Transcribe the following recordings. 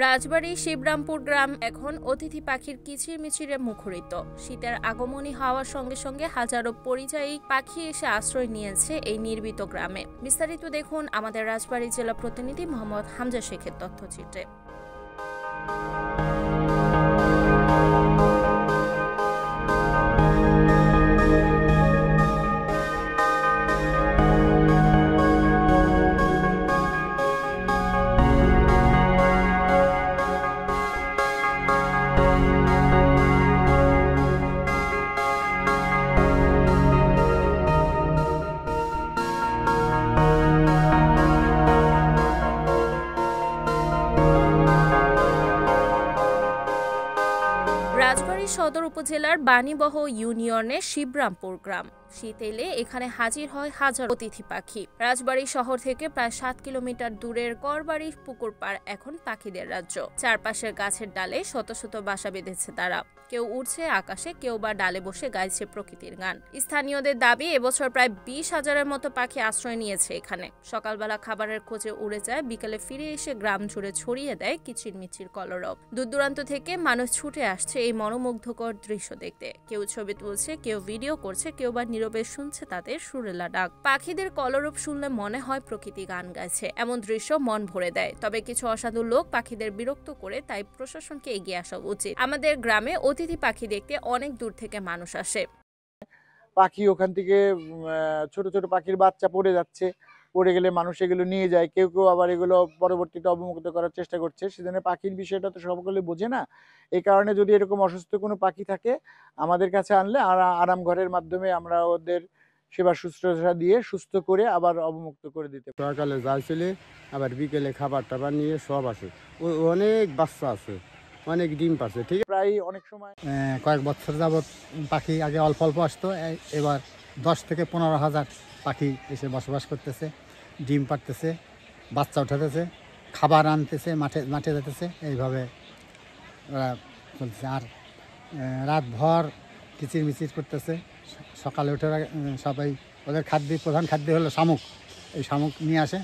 রাজবাড়ী শিবরামপুর গ্রাম এখন অতিথি পাখির কিচিরমিচিরে মুখরিত। শীতের আগমনী হওয়ার সঙ্গে সঙ্গে হাজারো পরিযায়ী পাখি এসে আশ্রয় নিয়েছে এই নির্মিত গ্রামে। বিস্তারিত দেখুন আমাদের রাজবাড়ী জেলা প্রতিনিধি মোহাম্মদ হামজা শেখের তথ্যচিত্রে। রাজবাড়ী সদর উপজেলার বাণীবহ ইউনিয়নের শিবরামপুর গ্রাম। শীত এলে এখানে হাজির হয় হাজার অতিথি পাখি। রাজবাড়ী শহর থেকে প্রায় 7 কিলোমিটার দূরের করবাড়ি পুকুর পাড় এখন পাখিদের রাজ্য। চারপাশের গাছের ডালে শত শত বাসা বেঁধেছে তারা। কেউ উড়ছে আকাশে, কেউ বা ডালে বসে গাইছে প্রকৃতির গান। স্থানীয়দের দাবি, এবছর প্রায় 20,000-এর মতো পাখি আশ্রয় নিয়েছে এখানে। সকালবেলা খাবারের খোঁজে উড়ে যায়, বিকেলে ফিরে এসে গ্রাম জুড়ে ছড়িয়ে দেয় কিচিরমিচির কলরব। দূর দূরান্ত থেকে মানুষ ছুটে আসছে এই মনোমুগ্ধকর দৃশ্য দেখতে। কেউ ছবি তুলছে, কেউ ভিডিও করছে, কেউ বা নীরবে শুনছে তাদের সুরেলা ডাক। পাখিদের কলরব শুনলে মনে হয় প্রকৃতি গান গাইছে। এমন দৃশ্য মন ভরে দেয়। তবে কিছু অসাধু লোক পাখিদের বিরক্ত করে, তাই প্রশাসনকে এগিয়ে আসা উচিত। আমাদের গ্রামে অতিথি পাখি দেখতে অনেক দূর থেকে মানুষ আসে। পাখি ওখান থেকে ছোট ছোট পাখির বাচ্চা পড়ে যাচ্ছে, পড়ে গেলে মানুষ এগুলো নিয়ে যায়। কেউ কেউ আবার এগুলো পরবর্তীতে অবমুক্ত করার চেষ্টা করছে। সেজন্য পাখির বিষয়টা তো সকলে বোঝে না। এই কারণে যদি এরকম অসুস্থ কোনো পাখি থাকে আমাদের কাছে আনলে আরাম ঘরের মাধ্যমে আমরা ওদের সেবা শুশ্রূষা দিয়ে সুস্থ করে আবার অবমুক্ত করে দিতে। সকালে যাইছিলে, আবার বিকেলে খাবার টাবার নিয়ে সব আসে। অনেক বাচ্চা আছে, অনেক ডিম পাচ্ছে। ঠিক প্রায় অনেক সময় কয়েক বছর যাবৎ পাখি আগে অল্প অল্প আসতো, এবার 10 থেকে 15,000 পাখি এসে বসবাস করতেছে, ডিম পাড়তেছে, বাচ্চা উঠাতেছে, খাবার আনতেছে, মাঠে যেতেছে। এইভাবে ওরা চলছে। আর রাতভর কিচিরমিচির করতেছে। সকালে উঠে সবাই ওদের প্রধান খাদ্য হলো শামুক। এই শামুক নিয়ে আসে,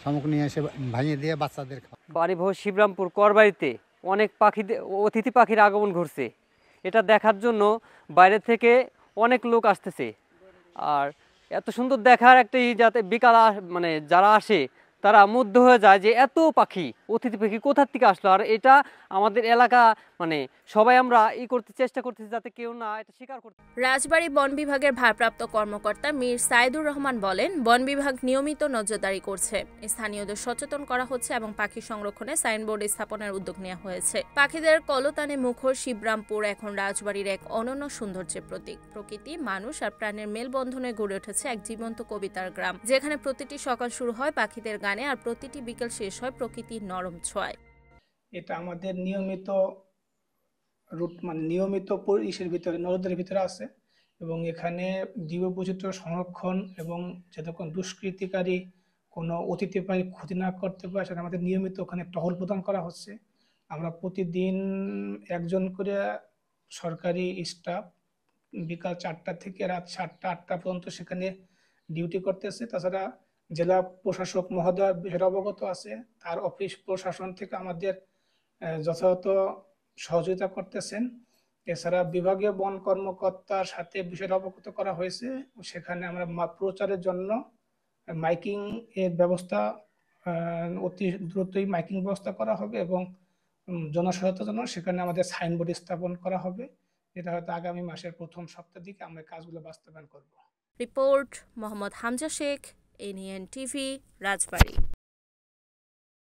শামুক নিয়ে এসে ভাঙিয়ে দিয়ে বাচ্চাদের খাওয়া। বাড়িবহ শিবরামপুর করবাড়িতে অনেক অতিথি পাখির আগমন ঘটছে। এটা দেখার জন্য বাইরে থেকে অনেক লোক আসতেছে। আর এত সুন্দর দেখার একটা যাতে বিকাল মানে যারা আসে তারা মুগ্ধ হয়ে যায় যে এত পাখি, অতিথি পাখি কোথার থেকে আসলো। আর এটা আমাদের এলাকা মানে সবাই আমরা করতে চেষ্টা করতেছি যাতে কেউ না এটা স্বীকার করতে। রাজবাড়ী বন বিভাগের ভারপ্রাপ্ত কর্মকর্তা মীর সাইদুর রহমান বলেন, বন বিভাগ নিয়মিত নজরদারি করছে, স্থানীয়দের সচেতন করা হচ্ছে এবং পাখি সংরক্ষণে সাইনবোর্ড স্থাপনের উদ্যোগ নেওয়া হয়েছে। পাখিদের কলতানে মুখর শিবরামপুর এখন রাজবাড়ীর এক অনন্য সৌন্দর্যের প্রতীক। প্রকৃতি, মানুষ আর প্রাণের মেলবন্ধনে গড়ে উঠেছে এক জীবন্ত কবিতার গ্রাম, যেখানে প্রতিটি সকাল শুরু হয় পাখিদের গানে আর প্রতিটি বিকেল শেষ হয় প্রকৃতির নরম ছোঁয়ায়। এটা আমাদের নিয়মিত রুট, মানে নিয়মিত ইসের ভিতরে, নজরদারির ভিতরে আছে। এবং এখানে জীববৈচিত্র্য সংরক্ষণ এবং যাতে কোনো দুষ্কৃতিকারী কোনো অতিথি পাখি ক্ষতি না করতে পারে সেটা আমাদের নিয়মিত ওখানে টহল প্রদান করা হচ্ছে। আমরা প্রতিদিন একজন করে সরকারি স্টাফ বিকাল 4টা থেকে রাত 7টা 8টা পর্যন্ত সেখানে ডিউটি করতেছে। তাছাড়া জেলা প্রশাসক মহোদয় বিষয়টা অবগত আছে, তার অফিস প্রশাসন থেকে আমাদের যথাযথ সহযোগিতা করতেছেন। এছাড়া বিভাগীয় বন কর্মকর্তার সাথে বিষয়টা অবগত করা হয়েছে। সেখানে আমরা প্রচারের জন্য মাইকিং এর ব্যবস্থা, অতি দ্রুতই মাইকিং ব্যবস্থা করা হবে এবং জনসচেতনার জন্য সেখানে আমাদের সাইনবোর্ড স্থাপন করা হবে। এটা হয়তো আগামী মাসের প্রথম সপ্তাহ দিকে আমরা কাজগুলো বাস্তবায়ন করব। Report Mohammad Hamza Sheikh, NN TV, রাজবাড়ী।